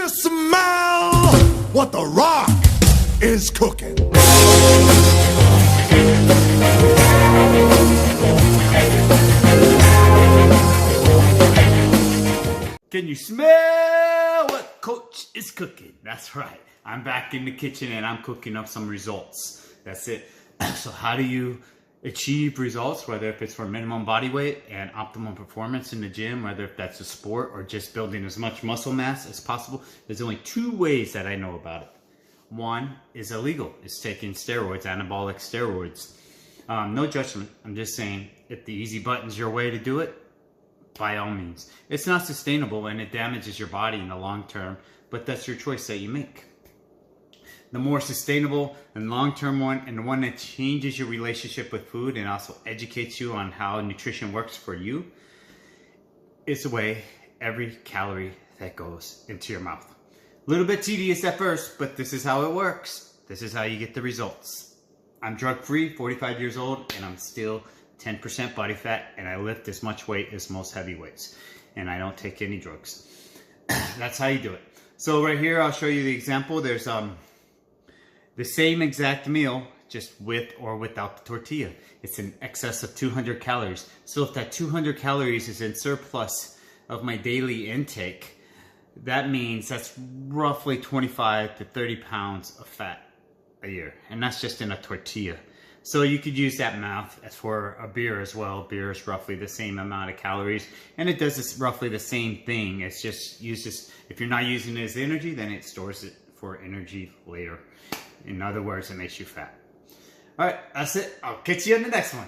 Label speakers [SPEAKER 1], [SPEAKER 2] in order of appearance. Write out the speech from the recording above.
[SPEAKER 1] you smell what the Rock is cooking?
[SPEAKER 2] Can you smell what Coach is cooking? That's right. I'm back in the kitchen and I'm cooking up some results. That's it. So how do you achieve results, whether if it's for minimum body weight and optimum performance in the gym, whether if that's a sport or just building as much muscle mass as possible? There's only two ways that I know about it. One is illegal. It's taking steroids, anabolic steroids. No judgment. I'm just saying if the easy button's your way to do it, by all means. It's not sustainable and it damages your body in the long term, but that's your choice that you make. The more sustainable and long-term one, and the one that changes your relationship with food and also educates you on how nutrition works for you, is to weigh every calorie that goes into your mouth. A little bit tedious at first, but this is how it works. This is how you get the results. I'm drug-free, 45 years old, and I'm still 10% body fat, and I lift as much weight as most heavyweights, and I don't take any drugs. That's how you do it. So right here, I'll show you the example. There's the same exact meal, just with or without the tortilla. It's in excess of 200 calories. So if that 200 calories is in surplus of my daily intake, that means that's roughly 25 to 30 pounds of fat a year. And that's just in a tortilla. So you could use that math as for a beer as well. Beer is roughly the same amount of calories, and it does this roughly the same thing. It's just uses, if you're not using it as energy, then it stores it for energy later. In other words, it makes you fat. All right, that's it. I'll catch you in the next one.